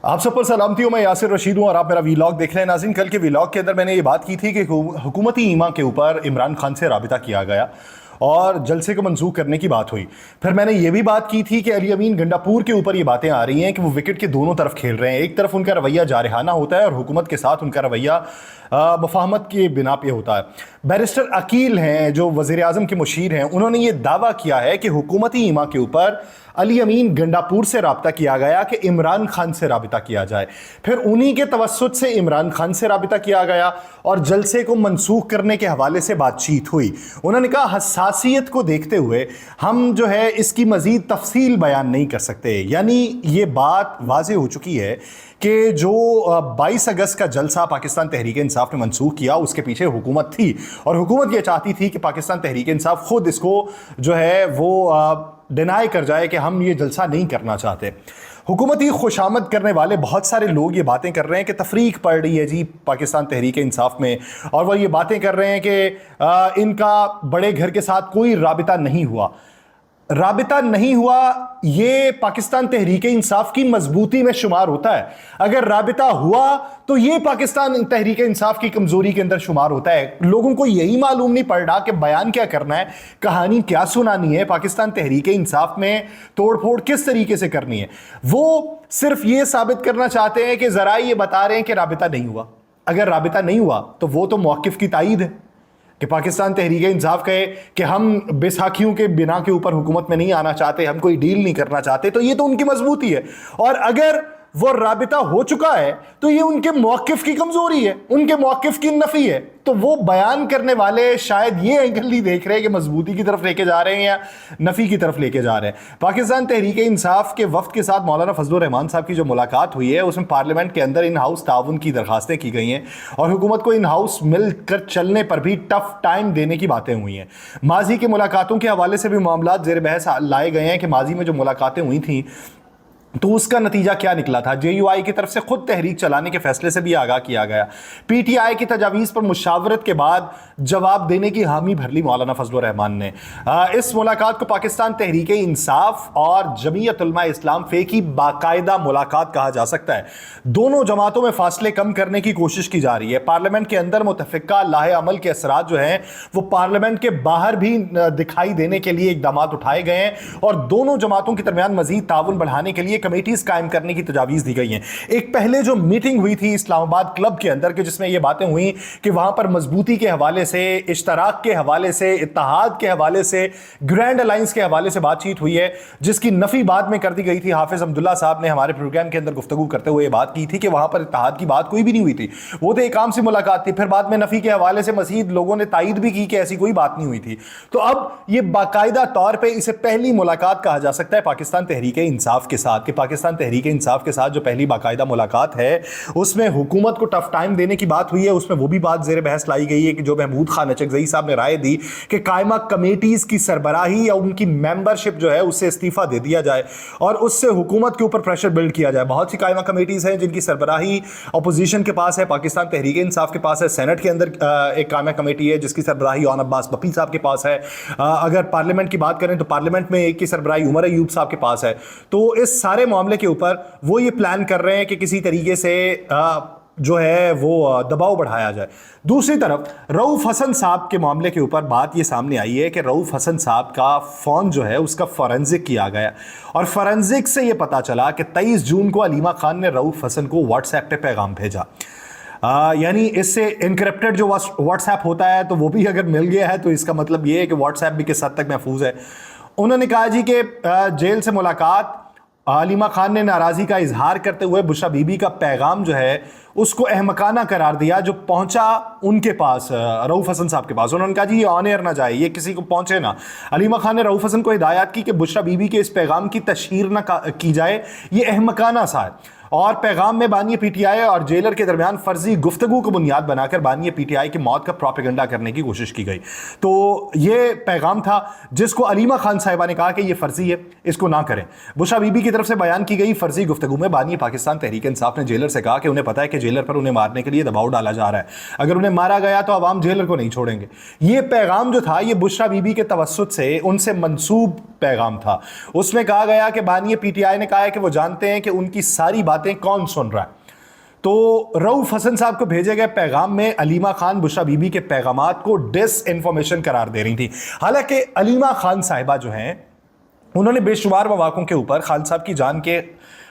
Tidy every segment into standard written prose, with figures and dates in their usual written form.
आप सब पर सलामती हूँ। मैं यासिर रशीद हूँ और आप मेरा वीलॉग देख रहे हैं। नाज़रीन, कल के वीलॉग के अंदर मैंने ये बात की थी कि हुकूमती ईमा के ऊपर इमरान खान से राबिता किया गया और जलसे को मंसूख करने की बात हुई। फिर मैंने ये भी बात की थी कि अली अमीन गंडापुर के ऊपर ये बातें आ रही हैं कि वो विकेट के दोनों तरफ खेल रहे हैं। एक तरफ उनका रवैया जारहाना होता है और हुकूमत के साथ उनका रवैया मफाहमत के बिना पे होता है। बैरिस्टर अकील हैं जो वज़ीर आज़म के मुशीर हैं, उन्होंने ये दावा किया है कि हुकूमती ईमा के ऊपर अली अमीन गंडापुर से राब्ता किया गया कि इमरान खान से राबिता किया जाए। फिर उन्हीं के तवस्सुत से इमरान खान से राबिता किया गया और जलसे को मंसूख करने के हवाले से बातचीत हुई। उन्होंने कहा हसासियत को देखते हुए हम जो है इसकी मज़ीद तफसील बयान नहीं कर सकते। यानी ये बात वाज़ेह हो चुकी है कि जो 22 अगस्त का जलसा पाकिस्तान तहरीक इंसाफ ने मंसूख किया उसके पीछे हुकूमत थी और हुकूमत ये चाहती थी कि पाकिस्तान तहरीक इंसाफ खुद इसको जो है वो डिनाई कर जाए कि हम ये जलसा नहीं करना चाहते। हुकूमती खुशामद करने वाले बहुत सारे लोग ये बातें कर रहे हैं कि तफरीक पड़ रही है जी पाकिस्तान तहरीक इंसाफ में, और वो ये बातें कर रहे हैं कि इनका बड़े घर के साथ कोई राबिता नहीं हुआ। राबिता नहीं हुआ ये पाकिस्तान तहरीक इंसाफ की मजबूती में शुमार होता है। अगर राबिता हुआ तो ये पाकिस्तान तहरीक इंसाफ की कमजोरी के अंदर शुमार होता है। लोगों को यही मालूम नहीं पड़ रहा कि बयान क्या करना है, कहानी क्या सुनानी है, पाकिस्तान तहरीक इंसाफ में तोड़फोड़ किस तरीके से करनी है। वो सिर्फ ये साबित करना चाहते हैं कि जरा ये बता रहे हैं कि राबिता नहीं हुआ। अगर राबिता नहीं हुआ तो वो तो मौकिफ की तायीद है कि पाकिस्तान तहरीक इंसाफ कहे कि हम बेसाखियों के बिना के ऊपर हुकूमत में नहीं आना चाहते, हम कोई डील नहीं करना चाहते, तो ये तो उनकी मजबूती है। और अगर वो राबिता हो चुका है तो ये उनके मौकिफ की कमजोरी है, उनके मौकिफ की नफी है। तो वो बयान करने वाले शायद ये एंगल नहीं देख रहे कि मजबूती की तरफ लेके जा रहे हैं या नफी की तरफ लेके जा रहे हैं। पाकिस्तान तहरीक इंसाफ के वफ्द के साथ मौलाना फजलुर रहमान साहब की जो मुलाकात हुई है उसमें पार्लियामेंट के अंदर इन हाउस ताउन की दरखास्तें की गई हैं और हुकूमत को इन हाउस मिलकर चलने पर भी टफ टाइम देने की बातें हुई हैं। माजी की मुलाकातों के हवाले से भी मामला जेर बहस लाए गए हैं कि माजी में जो मुलाकातें हुई थी तो उसका नतीजा क्या निकला था। JUI की तरफ से खुद तहरीक चलाने के फैसले से भी आगाह किया गया। PTI की तजावीज़ पर मुशावरत के बाद जवाब देने की हामी भर ली मौलाना फजलुर रहमान ने। इस मुलाकात को पाकिस्तान तहरीक इंसाफ और जमीयत उलमा इस्लाम फे की बाकायदा मुलाकात कहा जा सकता है। दोनों जमातों में फासले कम करने की कोशिश की जा रही है। पार्लियामेंट के अंदर मुतफ़िका लाहे अमल के असरात जो हैं वो पार्लियामेंट के बाहर भी दिखाई देने के लिए इकदाम उठाए गए हैं और दोनों जमातों के दरमियान मजीद ताउन बढ़ाने के लिए कमेटीज कायम करने की तजावीज़ दी गई हैं। एक पहले जो मीटिंग हुई थी इस्लामाबाद क्लब के अंदर के जिसमें ये बातें हुई कि वहां पर मजबूती के हवाले से, इश्तराक के हवाले से, इत्तेहाद के हवाले से, ग्रैंड अलायंस के हवाले से बातचीत हुई है, जिसकी नफी बाद में कर दी गई थी। हाफिज अब्दुल्ला साहब ने हमारे प्रोग्राम के अंदर गुफ्तगू करते हुए बात की थी कि वहां पर इत्तेहाद की बात कोई भी नहीं हुई थी, वो तो एक आम सी मुलाकात थी। फिर बाद में नफी के हवाले से मजीद लोगों ने तायद भी की कि ऐसी कोई बात नहीं हुई थी। तो अब ये बाकायदा तौर पर इसे पहली मुलाकात कहा जा सकता है पाकिस्तान तहरीक इंसाफ के साथ कि पाकिस्तान तहरीक इंसाफ के साथ जो पहली बाकायदा मुलाकात है उसमें हुकूमत को टफ टाइम देने की बात हुई है। उसमें वो भी बात जेर बहस लाई गई है कि जो महमूद खान अचकज़ई साहब ने राय दी कि कायमा कमेटीज की सरबराही या उनकी मेंबरशिप जो है उससे इस्तीफा दे दिया जाए और उससे हुकूमत के ऊपर प्रेशर बिल्ड किया जाए। बहुत सी कायमा कमेटीज हैं जिनकी सरबराही अपोजिशन के पास है, पाकिस्तान तहरीक इंसाफ के पास है, सेनेट के अंदर एक कायमा कमेटी है जिसकी सरबराही ओन अब्बास बप्पी साहब के पास है। अगर पार्लियामेंट की बात करें तो पार्लियामेंट में एक की सरबराही उमर अयूब साहब के पास है। तो इस सारे मामले के ऊपर वो ये प्लान कर रहे हैं कि किसी तरीके से जो है वो दबाव बढ़ाया जाए। दूसरी तरफ रऊफ हसन साहब के मामले के ऊपर बात ये सामने आई है कि रऊफ हसन साहब का फ़ोन जो है उसका फॉरेंसिक किया गया और फॉरेंसिक से ये पता चला कि 23 जून को अलीमा खान ने रऊफ हसन को व्हाट्सएप पे पैगाम भेजा। यानी इससे इनक्रिप्टेड जो व्हाट्सएप होता है तो वो भी अगर मिल गया है तो इसका मतलब ये है कि व्हाट्सएप भी किस हद तक महफूज है। उन्होंने कहा जी कि जेल से मुलाकात अलीमा खान ने नाराज़ी का इजहार करते हुए बुशरा बीबी का पैगाम जो है उसको अहमकाना करार दिया जो पहुंचा उनके पास, रऊफ हसन साहब के पास। उन्होंने कहा जी ये ऑन एयर ना जाए, ये किसी को पहुंचे ना। अलीमा खान ने रऊफ हसन को हिदायत की कि बुशरा बीबी के इस पैगाम की तशहीर ना की जाए, ये अहमकाना सा है। और पैगाम में बानी PTI और जेलर के दरमियान फर्जी गुफ्तगू को बुनियाद बनाकर बानी PTI की मौत का प्रोपेगेंडा करने की कोशिश की गई। तो ये पैगाम था जिसको अलीमा खान साहिबा ने कहा कि ये फर्जी है, इसको ना करें। बुशरा बीबी की तरफ से बयान की गई फर्जी गुफ्तगू में बानी पाकिस्तान तहरीक इंसाफ ने जेलर से कहा कि उन्हें पता है कि जेलर पर उन्हें मारने के लिए दबाव डाला जा रहा है, अगर उन्हें मारा गया तो अवाम जेलर को नहीं छोड़ेंगे। ये पैगाम जो था ये बुशरा बीबी के तवस्सुत से उनसे मंसूब पैगाम था। उसमें कहा गया कि बानी PTI ने कहा है कि वो जानते हैं कि उनकी सारी बातें बातें कौन सुन रहा है। तो रऊफ हसन साहब को भेजे गए पैगाम में अलीमा खान बुशरा बीबी के पैगामात को डिस इन्फॉर्मेशन करार दे रही थी। हालांकि अलीमा खान साहिबा जो हैं उन्होंने बेशुमार मौक़ों के ऊपर खान साहब की जान के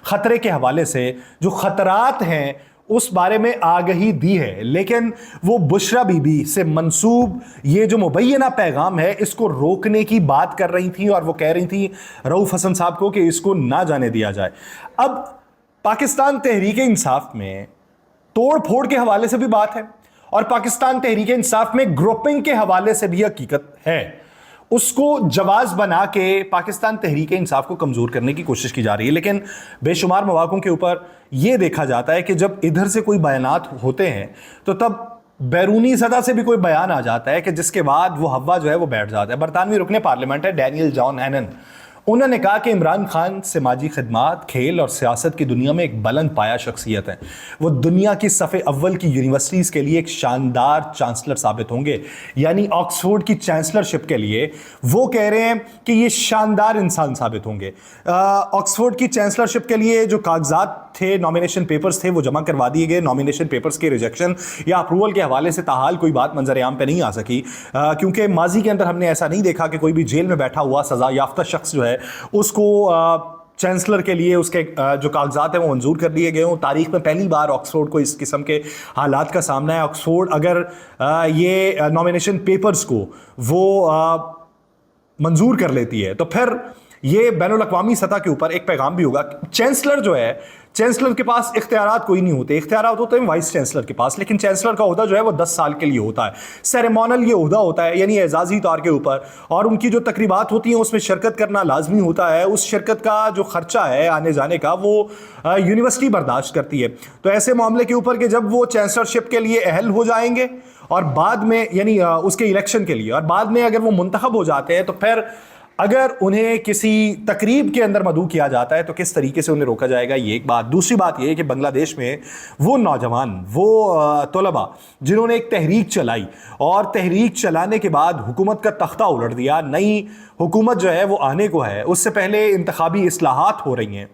ख़तरे के हवाले से जो ख़तरात हैं उस बारे में आगही दी है, लेकिन वो बुशरा बीबी से मंसूब ये जो मुबैना पैगाम है इसको रोकने की बात कर रही थी और वो कह रही थी रऊफ हसन साहब को कि इसको ना जाने दिया जाए। अब पाकिस्तान तहरीक इंसाफ में तोड़ फोड़ के हवाले से भी बात है और पाकिस्तान तहरीक इंसाफ में ग्रुपिंग के हवाले से भी हकीकत है। उसको जवाज बना के पाकिस्तान तहरीक इंसाफ को कमज़ोर करने की कोशिश की जा रही है, लेकिन बेशुमार मौक़ों के ऊपर यह देखा जाता है कि जब इधर से कोई बयानात होते हैं तो तब बैरूनी सतह से भी कोई बयान आ जाता है कि जिसके बाद वो हवा जो है वो बैठ जाता है। बरतानवी रुकने पार्लियामेंट है डैनियल जॉन हैनन, उन्होंने कहा कि इमरान खान समाजी खिदमात, खेल और सियासत की दुनिया में एक बुलंद पाया शख्सियत है। वो दुनिया की सफ़े अव्वल की यूनिवर्सिटीज़ के लिए एक शानदार चांसलर साबित होंगे, यानी ऑक्सफोर्ड की चांसलरशिप के लिए वो कह रहे हैं कि ये शानदार इंसान साबित होंगे। ऑक्सफोर्ड की चांसलरशिप के लिए जो कागजात थे, नॉमिनेशन पेपर्स थे, वो जमा करवा दिए गए। नॉमिनेशन पेपर्स के रिजेक्शन या अप्रूवल के हवाले से ताहाल कोई बात मंजर आम पे नहीं आ सकी, क्योंकि माजी के अंदर हमने ऐसा नहीं देखा कि कोई भी जेल में बैठा हुआ सज़ा याफ्ता शख्स जो है उसको चांसलर के लिए उसके जो कागजात हैं वो मंजूर कर दिए गए हों। तारीख में पहली बार ऑक्सफोर्ड को इस किस्म के हालात का सामना है। ऑक्सफोर्ड अगर ये नॉमिनेशन पेपर्स को वो मंजूर कर लेती है तो फिर ये बैनुल अक़वामी सतह के ऊपर एक पैगाम भी होगा। चांसलर जो है, चांसलर के पास इख्तियारात कोई नहीं होते, इख्तियारात होते हैं वाइस चांसलर के पास, लेकिन चांसलर का ओहदा जो है वो 10 साल के लिए होता है। सेरेमोनल ये ओहदा होता है, यानी एजाज़ी तौर के ऊपर, और उनकी जो तकरीबात होती हैं उसमें शिरकत करना लाजमी होता है। उस शिरकत का जो खर्चा है आने जाने का वो यूनिवर्सिटी बर्दाश्त करती है। तो ऐसे मामले के ऊपर कि जब वो चांसलरशिप के लिए अहल हो जाएंगे और बाद में यानी उसके इलेक्शन के लिए, और बाद में अगर वो मुंतखब हो जाते हैं तो फिर अगर उन्हें किसी तकरीब के अंदर मदऊ किया जाता है तो किस तरीके से उन्हें रोका जाएगा, ये एक बात। दूसरी बात ये है कि बांग्लादेश में वो नौजवान, वो तलबा जिन्होंने एक तहरीक चलाई और तहरीक चलाने के बाद हुकूमत का तख्ता उलट दिया, नई हुकूमत जो है वो आने को है, उससे पहले इंतखाबी इस्लाहात हो रही हैं,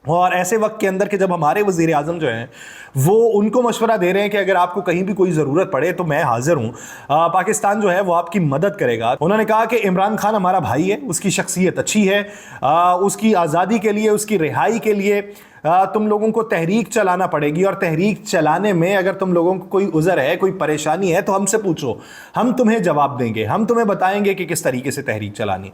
और ऐसे वक्त के अंदर कि जब हमारे वज़ीर आज़म जो हैं वो उनको मशवरा दे रहे हैं कि अगर आपको कहीं भी कोई ज़रूरत पड़े तो मैं हाज़िर हूँ, पाकिस्तान जो है वो आपकी मदद करेगा। उन्होंने कहा कि इमरान खान हमारा भाई है, उसकी शख्सियत अच्छी है, उसकी आज़ादी के लिए, उसकी रिहाई के लिए तुम लोगों को तहरीक चलाना पड़ेगी, और तहरीक चलाने में अगर तुम लोगों को कोई उज़र है, कोई परेशानी है तो हमसे पूछो, हम तुम्हें जवाब देंगे, हम तुम्हें बताएंगे कि किस तरीके से तहरीक चलानी।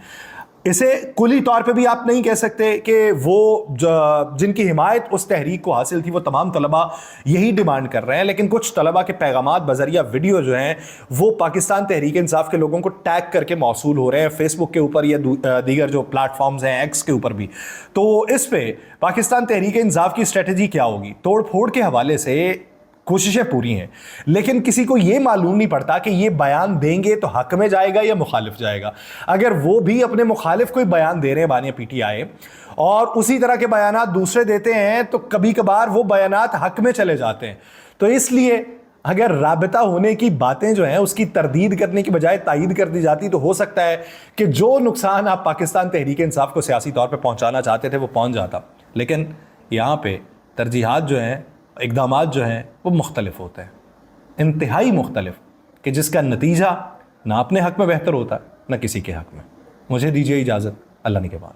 इसे कुली तौर पे भी आप नहीं कह सकते कि वो जिनकी हिमायत उस तहरीक को हासिल थी वो तमाम तलबा यही डिमांड कर रहे हैं, लेकिन कुछ तलबा के पैगामात बजरिया वीडियो जो हैं वो पाकिस्तान तहरीक इंसाफ के लोगों को टैग करके मौसूल हो रहे हैं, फेसबुक के ऊपर या दीगर जो प्लेटफॉर्म्स हैं, एक्स के ऊपर भी। तो इस पे पाकिस्तान तहरीक इंसाफ की स्ट्रेटजी क्या होगी? तोड़ फोड़ के हवाले से कोशिशें पूरी हैं, लेकिन किसी को ये मालूम नहीं पड़ता कि ये बयान देंगे तो हक में जाएगा या मुखालिफ जाएगा। अगर वो भी अपने मुखालिफ कोई बयान दे रहे हैं बानिया PTI और उसी तरह के बयानात दूसरे देते हैं तो कभी कभार वो बयानात हक में चले जाते हैं। तो इसलिए अगर राबिता होने की बातें जो हैं उसकी तरदीद करने की बजाय तायीद कर दी जाती तो हो सकता है कि जो नुकसान आप पाकिस्तान तहरीक इंसाफ को सियासी तौर पर पहुँचाना चाहते थे वो पहुँच जाता। लेकिन यहाँ पर तरजीहात जो हैं, इक़दामात जो हैं वो मुख्तलिफ होते हैं, इंतहाई मुख्तलिफ, कि जिसका नतीजा ना अपने हक़ में बेहतर होता है ना किसी के हक़ में। मुझे दीजिए इजाज़त, अल्लाह निगहबान।